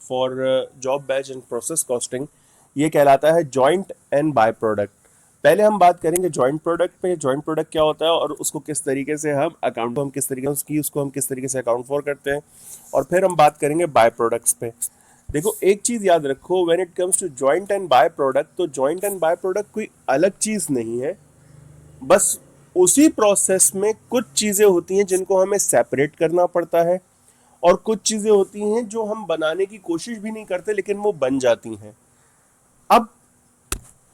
For job batch and process costing, ये कहलाता है जॉइंट एंड बाय प्रोडक्ट। पहले हम बात करेंगे जॉइंट प्रोडक्ट पे, जॉइंट प्रोडक्ट क्या होता है और उसको किस तरीके से हम अकाउंट, हम किस तरीके से उसको हम किस तरीके से अकाउंट फॉर करते हैं, और फिर हम बात करेंगे बाय प्रोडक्ट्स पे। देखो एक चीज याद रखो, when it comes to joint and by product, तो जॉइंट एंड बाय प्रोडक्ट कोई अलग चीज नहीं है, बस उसी प्रोसेस में कुछ चीजें होती हैं जिनको हमें सेपरेट करना पड़ता है, और कुछ चीजें होती हैं जो हम बनाने की कोशिश भी नहीं करते लेकिन वो बन जाती हैं। अब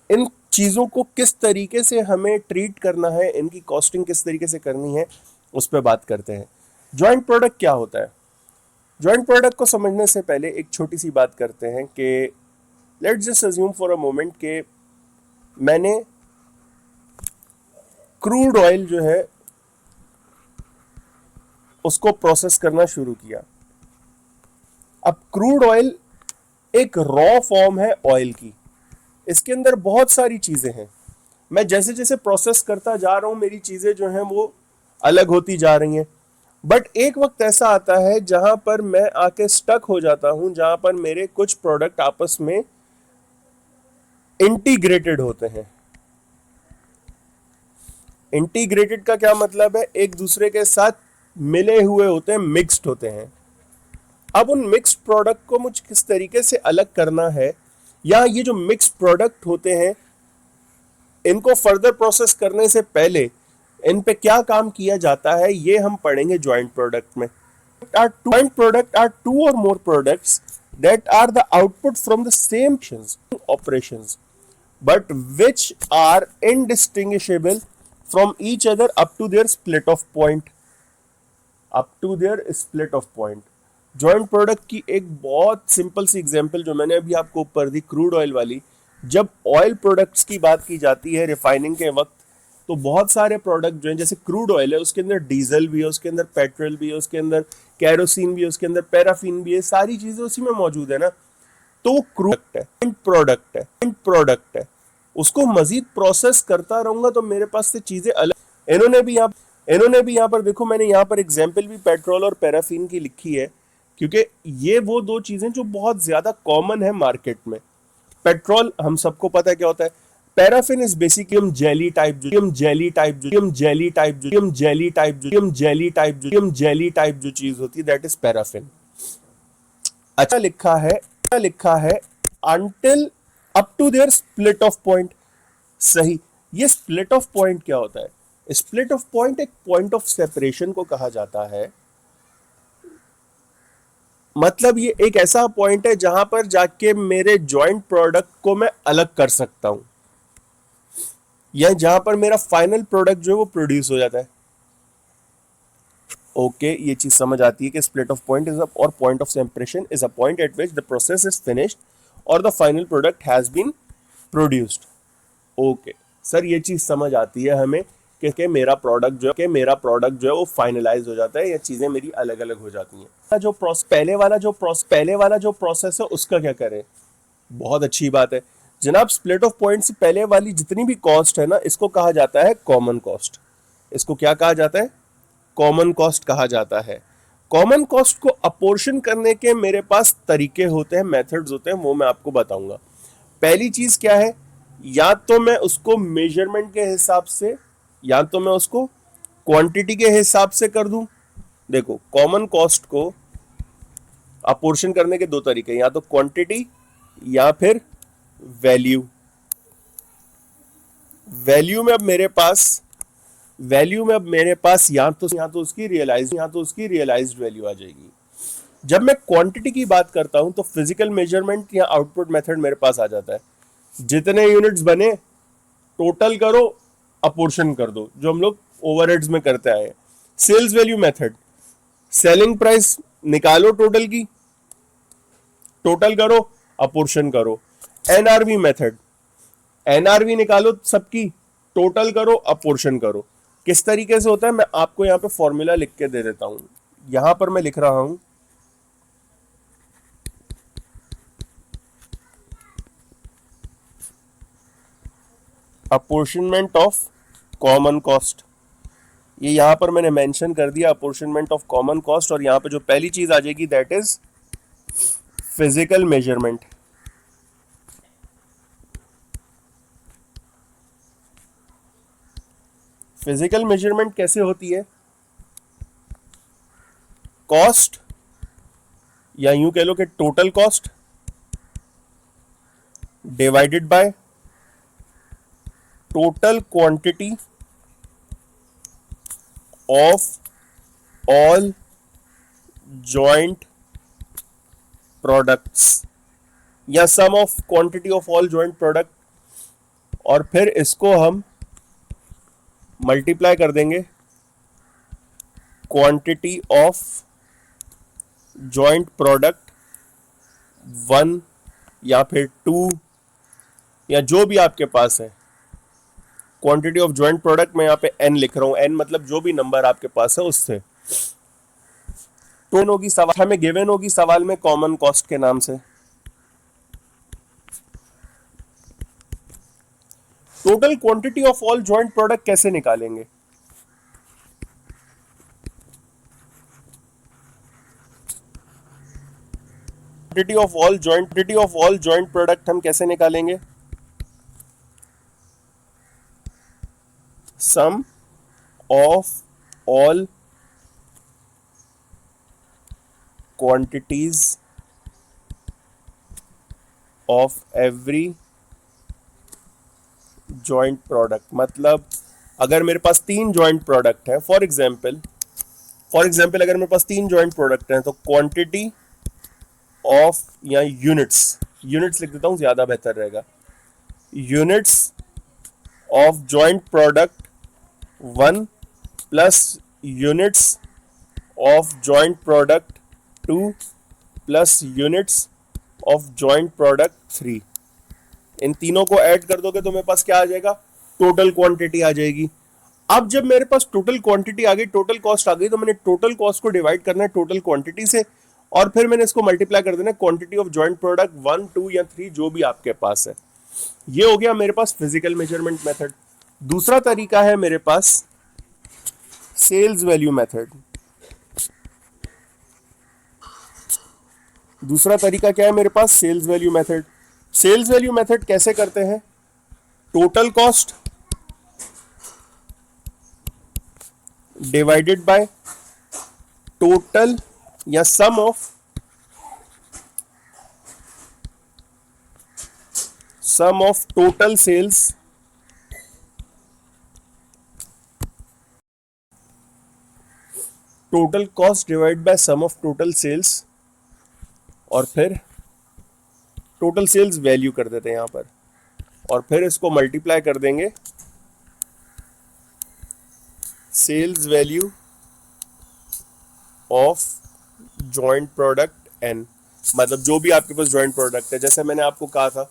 इन चीजों को किस तरीके से हमें ट्रीट करना है, इनकी कॉस्टिंग किस तरीके से करनी है, उस पर बात करते हैं। जॉइंट प्रोडक्ट क्या होता है? जॉइंट प्रोडक्ट को समझने से पहले एक छोटी सी बात करते हैं कि let's just assume for a moment कि मैंने क्रूड ऑयल जो है उसको प्रोसेस करना शुरू किया। अब क्रूड ऑयल एक रॉ फॉर्म है ऑयल की, इसके अंदर बहुत सारी चीजें हैं। मैं जैसे जैसे प्रोसेस करता जा रहा हूं मेरी चीजें जो हैं वो अलग होती जा रही हैं, बट एक वक्त ऐसा आता है जहां पर मैं आके स्टक हो जाता हूं, जहां पर मेरे कुछ प्रोडक्ट आपस में इंटीग्रेटेड होते हैं। इंटीग्रेटेड का क्या मतलब है? एक दूसरे के साथ मिले हुए होते हैं, मिक्स्ड होते हैं। अब उन मिक्स्ड प्रोडक्ट को मुझे किस तरीके से अलग करना है, या ये जो मिक्स्ड प्रोडक्ट होते हैं इनको फर्दर प्रोसेस करने से पहले इन पे क्या काम किया जाता है, ये हम पढ़ेंगे जॉइंट प्रोडक्ट में। Joint product are two or more products that are the output from the same operations, but which are indistinguishable from each other up to their split of point. Up to their split of point. Joint product की एक बहुत simple सी example जो मैंने अभी आपको ऊपर दी, crude oil वाली। जब ऑयल प्रोडक्ट्स की बात की जाती है रिफाइनिंग के वक्त, तो बहुत सारे प्रोडक्ट जो हैं, जैसे क्रूड ऑयल है उसके अंदर डीजल भी है, उसके अंदर पेट्रोल भी है, उसके अंदर कैरोसिन भी है, उसके अंदर पैराफिन भी है, सारी चीजें उसी में मौजूद है ना। तो वो क्रूड है, प्रोडक्ट है, उसको मजीद प्रोसेस करता रहूंगा तो मेरे पास से चीजें अलग। इन्होंने भी यहाँ पर देखो, मैंने यहाँ पर एग्जाम्पल भी पेट्रोल और पैराफिन की लिखी है, क्योंकि ये वो दो चीजें जो बहुत ज्यादा कॉमन है मार्केट में। पेट्रोल हम सबको पता है क्या होता है, paraffin is basically jelly type जो चीज होती है, दैट इज पैराफिन। अच्छा लिखा है until up to their split off point. सही। ये स्प्लिट ऑफ पॉइंट क्या होता है? स्प्लिट ऑफ पॉइंट एक पॉइंट ऑफ सेपरेशन को कहा जाता है। मतलब ये एक ऐसा पॉइंट है जहां पर जाके मेरे जॉइंट प्रोडक्ट को मैं अलग कर सकता हूं, या जहां पर मेरा फाइनल प्रोडक्ट जो है वो प्रोड्यूस हो जाता है। ओके, ये चीज समझ आती है कि स्प्लिट ऑफ पॉइंट इज और point of separation is a point at which the process is finished और the final product has been produced. Okay sir, ये चीज समझ आती है हमें कि मेरा प्रोडक्ट जो है वो फाइनलाइज हो जाता है, या चीजें मेरी अलग अलग हो जाती हैं। जो पहले वाला जो प्रोसेस है उसका क्या करें? बहुत अच्छी बात है जनाब। स्प्लिट ऑफ पॉइंट से पहले वाली जितनी भी कॉस्ट है ना, इसको कहा जाता है कॉमन कॉस्ट। इसको क्या कहा जाता है? कॉमन कॉस्ट कहा जाता है। कॉमन कॉस्ट को अपोर्शन करने के मेरे पास तरीके होते हैं, मेथड्स होते हैं, वो मैं आपको बताऊंगा। पहली चीज क्या है, या तो मैं उसको मेजरमेंट के हिसाब से, या तो मैं उसको क्वांटिटी के हिसाब से कर दूं। देखो, कॉमन कॉस्ट को अपोर्शन करने के दो तरीके, या तो क्वांटिटी या फिर वैल्यू। वैल्यू में अब मेरे पास या तो उसकी रियलाइज्ड वैल्यू आ जाएगी। जब मैं क्वांटिटी की बात करता हूं तो फिजिकल मेजरमेंट या आउटपुट मेथड मेरे पास आ जाता है। जितने यूनिट्स बने टोटल करो, अपोर्शन कर दो, जो हम लोग ओवरहेड्स में करते आए हैं। Sales value method, selling price निकालो टोटल की, टोटल करो, अपोर्शन करो। एनआरवी मेथड, एनआरवी निकालो सबकी, टोटल करो, अपोर्शन करो। किस तरीके से होता है मैं आपको यहां पे फॉर्मूला लिख के दे देता हूं। यहां पर मैं लिख रहा हूं अपोर्शनमेंट ऑफ कॉमन कॉस्ट। ये यहां पर मैंने मेंशन कर दिया अपोर्शनमेंट ऑफ कॉमन कॉस्ट, और यहां पे जो पहली चीज आ जाएगी that is physical measurement. Physical measurement कैसे होती है? कॉस्ट, या यूं कह लो कि total cost divided by total quantity of all joint products, या sum of quantity of all joint product, और फिर इसको हम मल्टीप्लाई कर देंगे क्वांटिटी ऑफ जॉइंट प्रोडक्ट 1 या फिर 2, या जो भी आपके पास है। क्वांटिटी ऑफ जॉइंट प्रोडक्ट मैं यहाँ पे n लिख रहा हूं, n मतलब जो भी नंबर आपके पास है उससे। तो होगी सवाल हमें गिवन होगी सवाल में कॉमन कॉस्ट के नाम से। Total quantity of all joint product कैसे निकालेंगे? Quantity of all joint product हम कैसे निकालेंगे? Sum of all quantities of every joint product. मतलब अगर मेरे पास 3 जॉइंट प्रोडक्ट है, फॉर एग्जाम्पल अगर मेरे पास 3 जॉइंट प्रोडक्ट हैं, तो क्वांटिटी ऑफ, या यूनिट्स लिख देता हूं ज्यादा बेहतर रहेगा, units of joint product 1 plus units of joint product 2 plus units of joint product 3। इन तीनों को ऐड कर दोगे तो मेरे पास क्या आ जाएगा? टोटल क्वांटिटी आ जाएगी। अब जब मेरे पास टोटल क्वांटिटी आ गई, टोटल कॉस्ट आ गई, तो मैंने टोटल कॉस्ट को डिवाइड करना है टोटल क्वांटिटी से, और फिर मैंने इसको मल्टीप्लाई कर देना क्वांटिटी ऑफ जॉइंट प्रोडक्ट 1, 2 या 3 जो भी आपके पास है। ये हो गया मेरे पास फिजिकल मेजरमेंट मेथड। दूसरा तरीका है मेरे पास सेल्स वैल्यू मेथड। दूसरा तरीका क्या है मेरे पास? Sales value method. Sales value method कैसे करते हैं? Total cost divided by total या sum of total sales total cost divide by sum of total sales, और फिर टोटल सेल्स वैल्यू कर देते हैं यहां पर, और फिर इसको मल्टीप्लाई कर देंगे sales value of joint product n। मतलब जो भी आपके पास जॉइंट प्रोडक्ट है, जैसे मैंने आपको कहा था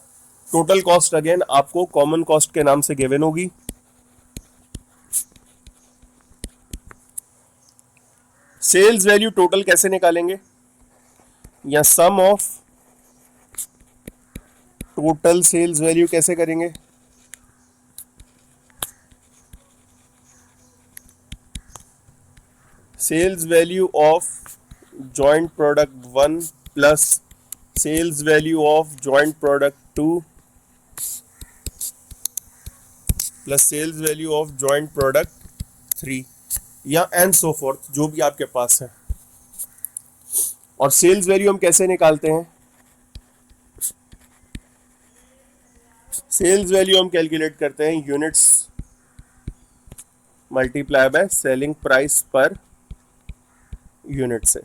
टोटल कॉस्ट अगेन आपको कॉमन कॉस्ट के नाम से गिवन होगी। सेल्स वैल्यू टोटल कैसे निकालेंगे? या sum of total sales value कैसे करेंगे? Sales value of joint product 1 plus sales value of joint product 2 plus sales value of joint product 3, या एंड सो फोर्थ जो भी आपके पास है। और सेल्स वैल्यू हम कैसे निकालते हैं? सेल्स वैल्यू हम कैलकुलेट करते हैं units multiply by selling price per unit से।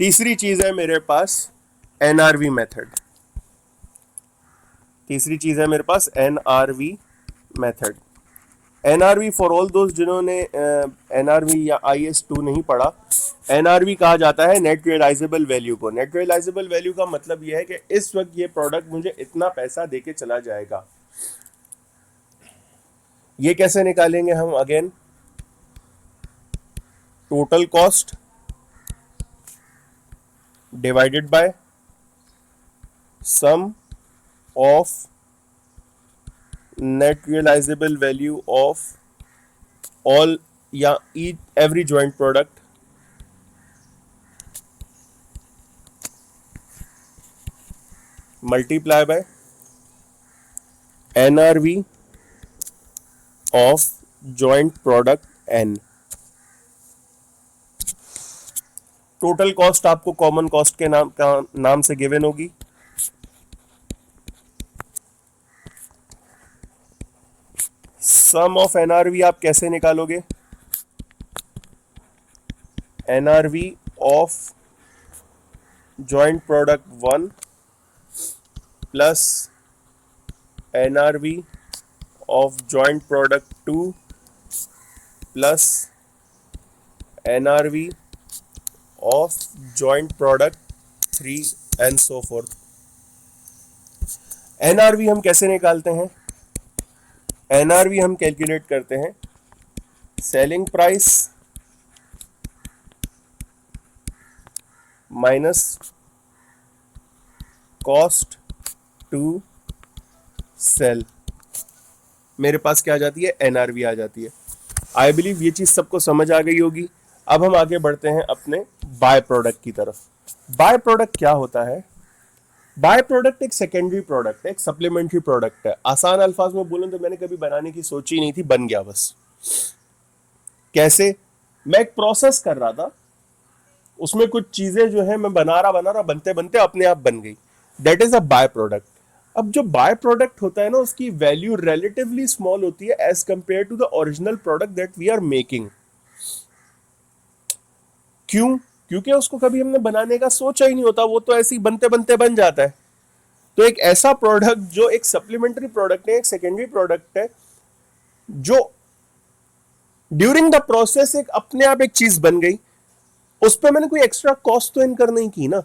तीसरी चीज है मेरे पास NRV method. Method NRV for all दोस्त जिन्होंने एनआरवी या IS2 नहीं पढ़ा, एनआरवी कहा जाता है नेट रियलाइजेबल वैल्यू को। नेट रियलाइजेबल वैल्यू का मतलब यह है कि इस वक्त ये प्रोडक्ट मुझे इतना पैसा देके चला जाएगा। ये कैसे निकालेंगे हम? Again total cost divided by sum of net realisable value of all या every joint product multiply by NRV of joint product N। Total cost आपको कॉमन कॉस्ट के नाम से गिवन होगी। सम ऑफ NRV आप कैसे निकालोगे? NRV of joint product 1 plus NRV of joint product 2 plus NRV of joint product 3 and so fourth. NRV हम कैसे निकालते हैं? NRV हम कैलकुलेट करते हैं selling price minus cost to sell. मेरे पास क्या आ जाती है? NRV आ जाती है। आई बिलीव ये चीज सबको समझ आ गई होगी। अब हम आगे बढ़ते हैं अपने बाय प्रोडक्ट की तरफ। बाय प्रोडक्ट क्या होता है? बाय प्रोडक्ट एक सेकेंडरी प्रोडक्ट है, एक सप्लीमेंट्री प्रोडक्ट है। आसान अल्फाज में बोलूं तो मैंने कभी बनाने की सोची नहीं थी, बन गया बस। कैसे? मैं एक प्रोसेस कर रहा था, उसमें कुछ चीजें जो है मैं बना रहा बनते बनते अपने आप बन गई। That is a by product. अब जो बाय प्रोडक्ट होता है ना, उसकी वैल्यू रिलेटिवली स्मॉल होती है as compare to the original product that we are making. क्यों? क्योंकि उसको कभी हमने बनाने का सोचा ही नहीं होता, वो तो ऐसे ही बनते बनते बन जाता है। तो एक ऐसा प्रोडक्ट जो एक सप्लीमेंट्री प्रोडक्ट है, एक सेकेंडरी प्रोडक्ट है, जो ड्यूरिंग द प्रोसेस एक अपने आप एक चीज बन गई, उस पर मैंने कोई एक्स्ट्रा कॉस्ट तो इनकर नहीं की ना,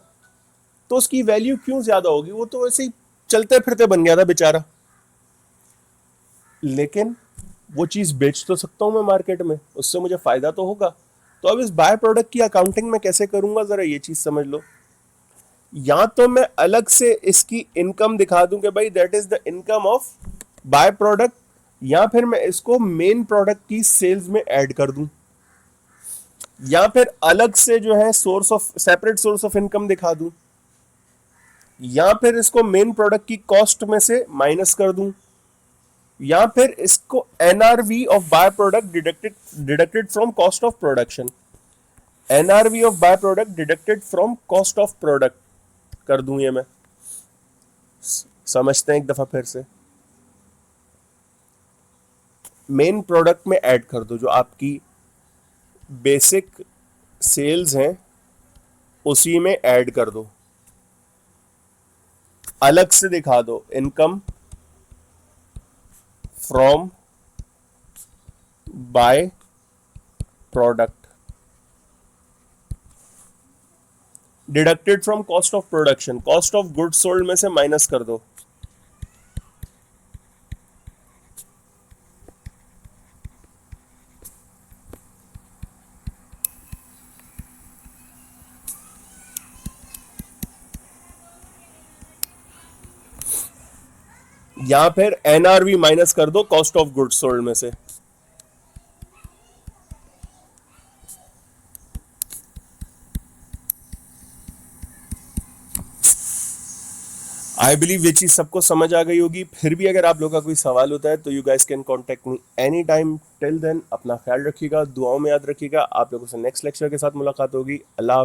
तो उसकी वैल्यू क्यों ज्यादा होगी? वो तो ऐसे ही चलते फिरते बन गया था बेचारा। लेकिन वो चीज बेच तो सकता हूं मैं मार्केट में, उससे मुझे फायदा तो होगा। तो अब इस बाय प्रोडक्ट की अकाउंटिंग में कैसे करूंगा, जरा ये चीज समझ लो। या तो मैं अलग से इसकी इनकम दिखा दूं कि भाई that is the income of by product, या फिर मैं इसको मेन प्रोडक्ट की सेल्स में ऐड कर दूं, या फिर अलग से जो है सेपरेट सोर्स ऑफ इनकम दिखा दूं, या फिर इसको मेन प्रोडक्ट की कॉस्ट में से माइनस कर दूं, या फिर इसको NRV of by product deducted from cost of production, NRV of by product deducted from cost of product कर दूं। ये मैं समझते हैं एक दफा फिर से। मेन प्रोडक्ट में ऐड कर दो, जो आपकी बेसिक सेल्स हैं उसी में ऐड कर दो। अलग से दिखा दो income from by product deducted from cost of production, cost of goods sold में से माइनस कर दो। या फिर NRV माइनस कर दो कॉस्ट ऑफ गुड्स सोल्ड में से। आई बिलीव ये चीज सबको समझ आ गई होगी। फिर भी अगर आप लोगों का कोई सवाल होता है तो you guys can contact me any time. Till then अपना ख्याल रखिएगा, दुआओं में याद रखिएगा। आप लोगों से नेक्स्ट लेक्चर के साथ मुलाकात होगी। अल्लाह।